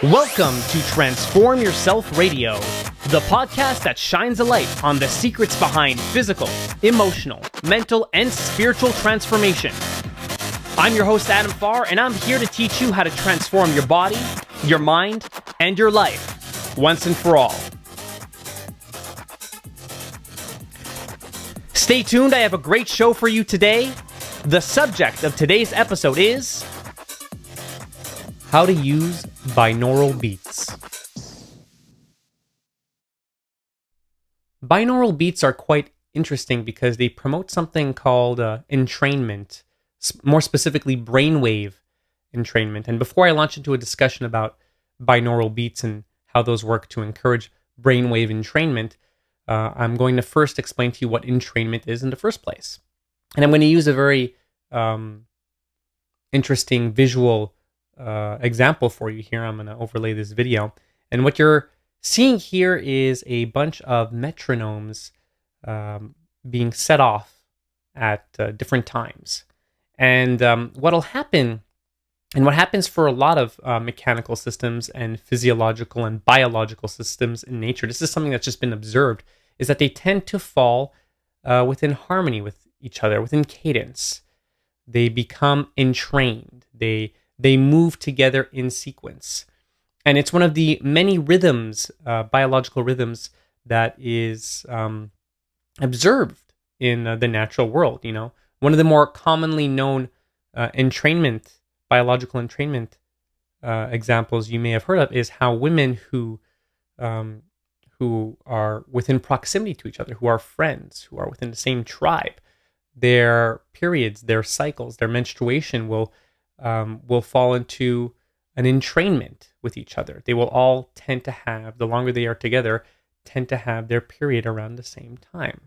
Welcome to Transform Yourself Radio, the podcast that shines a light on the secrets behind physical, emotional, mental, and spiritual transformation. I'm your host, Adam Farr, and I'm here to teach you how to transform your body, your mind, and your life once and for all. Stay tuned, I have a great show for you today. The subject of today's episode is how to use binaural beats. Binaural beats are quite interesting because they promote something called entrainment, more specifically brainwave entrainment. And before I launch into a discussion about binaural beats and how those work to encourage brainwave entrainment, I'm going to first explain to you what entrainment is in the first place. And I'm going to use a very interesting visual example for you here. I'm going to overlay this video. And what you're seeing here is a bunch of metronomes being set off at different times. And what'll happen, and what happens for a lot of mechanical systems and physiological and biological systems in nature, this is something that's just been observed, is that they tend to fall within harmony with each other, within cadence. They become entrained. They move together in sequence. And it's one of the many rhythms, biological rhythms, that is observed in the natural world. You know, one of the more commonly known entrainment, biological entrainment examples you may have heard of is how women who are within proximity to each other, who are friends, who are within the same tribe, their periods, their cycles, their menstruation will fall into an entrainment with each other. They will all tend to have, the longer they are together, tend to have their period around the same time.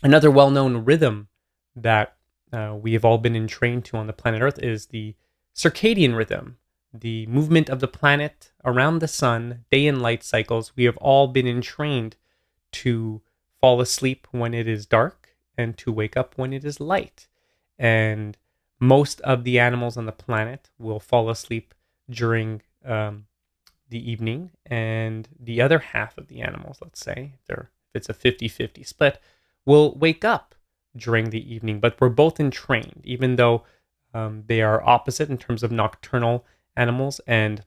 Another well-known rhythm that we have all been entrained to on the planet Earth is the circadian rhythm, the movement of the planet around the sun, day and light cycles. We have all been entrained to fall asleep when it is dark and to wake up when it is light. And most of the animals on the planet will fall asleep during the evening, and the other half of the animals, let's say, if it's a 50-50 split, will wake up during the evening. But we're both entrained, even though they are opposite in terms of nocturnal animals and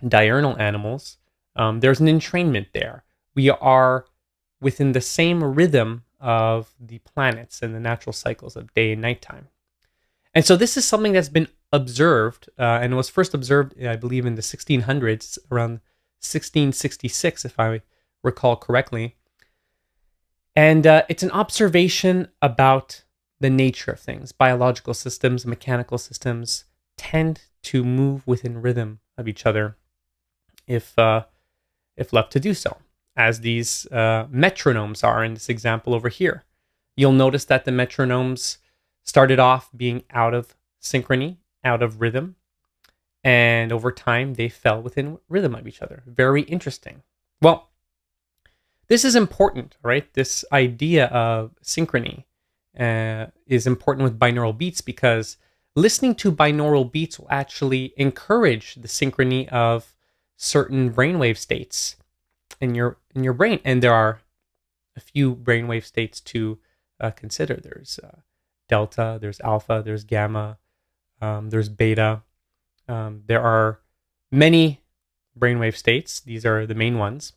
diurnal animals. There's an entrainment there. We are within the same rhythm of the planets and the natural cycles of day and nighttime. And so this is something that's been observed and was first observed, I believe, in the 1600s, around 1666, if I recall correctly. And it's an observation about the nature of things. Biological systems, mechanical systems tend to move within rhythm of each other if left to do so, as these metronomes are in this example over here. You'll notice that the metronomes started off being out of synchrony, out of rhythm, and over time they fell within rhythm of each other. Very interesting. Well, this is important, right? This idea of synchrony is important with binaural beats because listening to binaural beats will actually encourage the synchrony of certain brainwave states in your brain. And there are a few brainwave states to consider. There's delta, there's alpha, there's gamma, there's beta. There are many brainwave states. These are the main ones.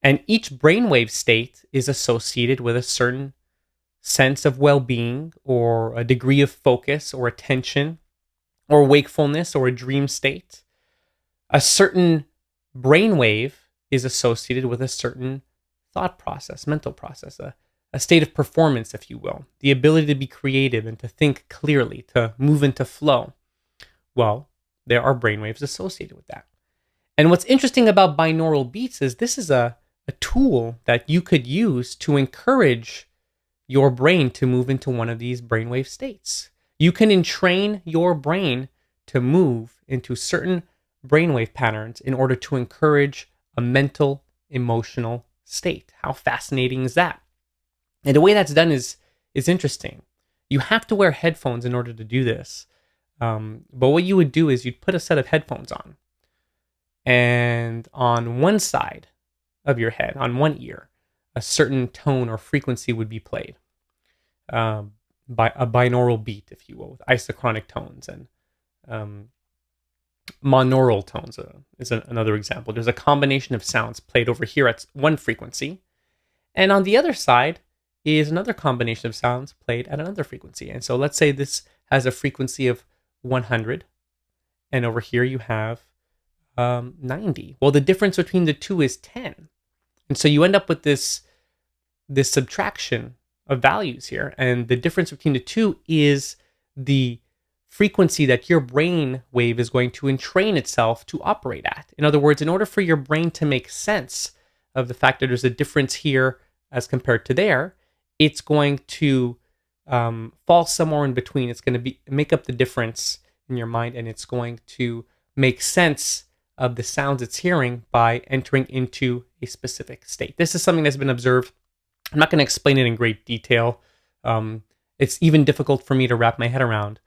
And each brainwave state is associated with a certain sense of well-being or a degree of focus or attention or wakefulness or a dream state. A certain brainwave is associated with a certain thought process, mental process, a state of performance, if you will, the ability to be creative and to think clearly, to move into flow. Well, there are brainwaves associated with that. And what's interesting about binaural beats is this is a tool that you could use to encourage your brain to move into one of these brainwave states. You can entrain your brain to move into certain brainwave patterns in order to encourage a mental, emotional state. How fascinating is that? And the way that's done is interesting. You have to wear headphones in order to do this. But what you would do is you'd put a set of headphones on. and on one side of your head, on one ear, a certain tone or frequency would be played, by a binaural beat, if you will, with isochronic tones and um, monaural tones is another example. There's a combination of sounds played over here at one frequency, and on the other side is another combination of sounds played at another frequency. And so let's say this has a frequency of 100, and over here you have 90. Well, the difference between the two is 10. And so you end up with this subtraction of values here. And the difference between the two is the frequency that your brain wave is going to entrain itself to operate at. In other words, in order for your brain to make sense of the fact that there's a difference here as compared to there, it's going to fall somewhere in between. It's going to make up the difference in your mind, and it's going to make sense of the sounds it's hearing by entering into a specific state. This is something that's been observed. I'm not going to explain it in great detail. It's even difficult for me to wrap my head around.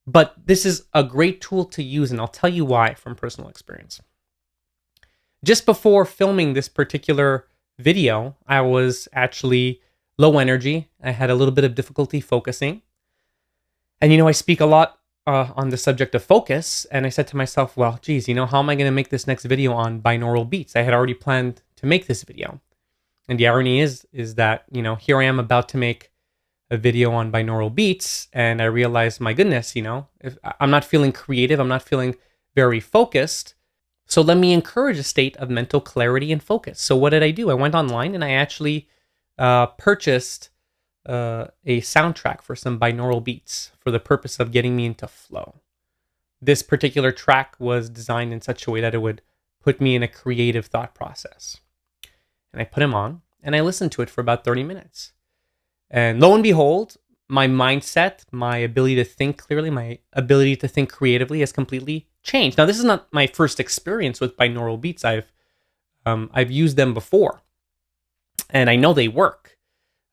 But this is a great tool to use, and I'll tell you why from personal experience. Just before filming this particular video, I was actually low energy. I had a little bit of difficulty focusing. And I speak a lot on the subject of focus, and I said to myself, well, geez, how am I going to make this next video on binaural beats? I had already planned to make this video. And the irony is that, here I am about to make a video on binaural beats, and I realized, my goodness, if I'm not feeling creative, I'm not feeling very focused. So let me encourage a state of mental clarity and focus. So what did I do? I went online and I actually purchased a soundtrack for some binaural beats for the purpose of getting me into flow. This particular track was designed in such a way that it would put me in a creative thought process. And I put him on and I listened to it for about 30 minutes. And lo and behold, my mindset, my ability to think clearly, my ability to think creatively has completely changed. Now, this is not my first experience with binaural beats. I've used them before, and I know they work.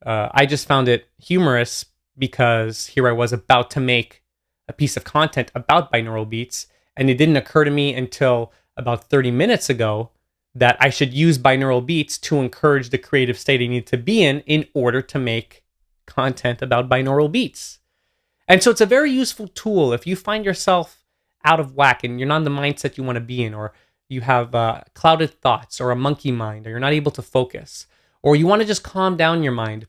I just found it humorous because here I was about to make a piece of content about binaural beats, and it didn't occur to me until about 30 minutes ago that I should use binaural beats to encourage the creative state I need to be in order to make content about binaural beats. And so it's a very useful tool if you find yourself out of whack and you're not in the mindset you want to be in, or you have clouded thoughts or a monkey mind, or you're not able to focus, or you want to just calm down your mind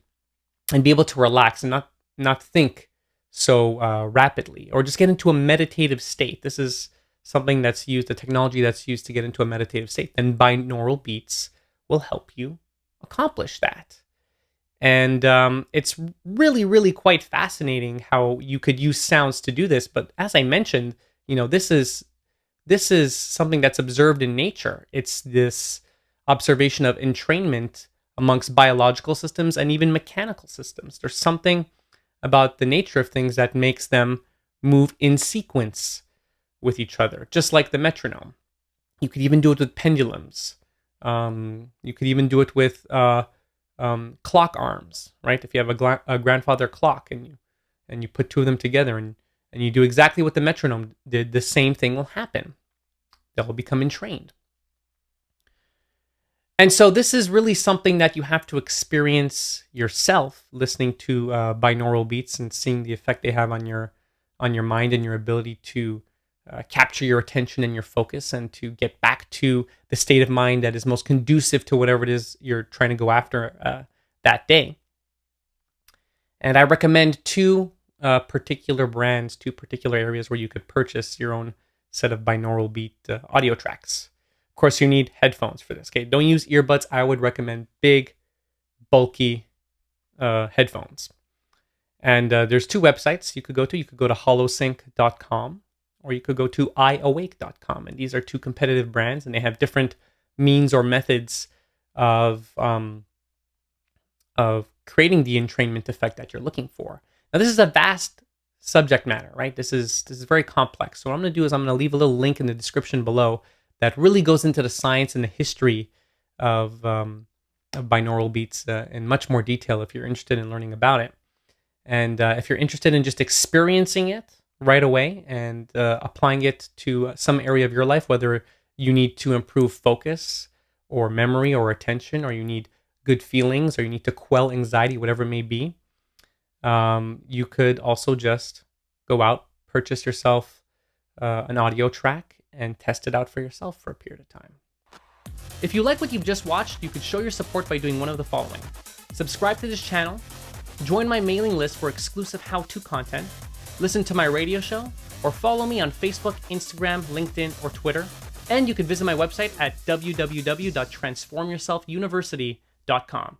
and be able to relax and not think so rapidly, or just get into a meditative state. This is something that's used, the technology that's used to get into a meditative state. Then binaural beats will help you accomplish that. And it's really, really quite fascinating how you could use sounds to do this. But as I mentioned, this is something that's observed in nature. It's this observation of entrainment amongst biological systems and even mechanical systems. There's something about the nature of things that makes them move in sequence with each other, just like the metronome. You could even do it with pendulums. You could even do it with clock arms, right? If you have a grandfather clock and you put two of them together and you do exactly what the metronome did, the same thing will happen. They'll become entrained. And so this is really something that you have to experience yourself, listening to binaural beats and seeing the effect they have on your mind and your ability to capture your attention and your focus, and to get back to the state of mind that is most conducive to whatever it is you're trying to go after that day. And I recommend two particular brands, two particular areas where you could purchase your own set of binaural beat audio tracks. Of course, you need headphones for this. Okay, don't use earbuds. I would recommend big, bulky headphones. And there's two websites you could go to. You could go to holosync.com, or you could go to iawake.com. And these are two competitive brands, and they have different means or methods of creating the entrainment effect that you're looking for. Now, this is a vast subject matter, right? This is very complex. So what I'm going to do is I'm going to leave a little link in the description below that really goes into the science and the history of binaural beats in much more detail if you're interested in learning about it. And if you're interested in just experiencing it right away and applying it to some area of your life, whether you need to improve focus or memory or attention, or you need good feelings, or you need to quell anxiety, whatever it may be, you could also just go out, purchase yourself an audio track, and test it out for yourself for a period of time. If you like what you've just watched, you could show your support by doing one of the following. Subscribe to this channel, join my mailing list for exclusive how-to content, listen to my radio show, or follow me on Facebook, Instagram, LinkedIn, or Twitter. And you can visit my website at www.transformyourselfuniversity.com.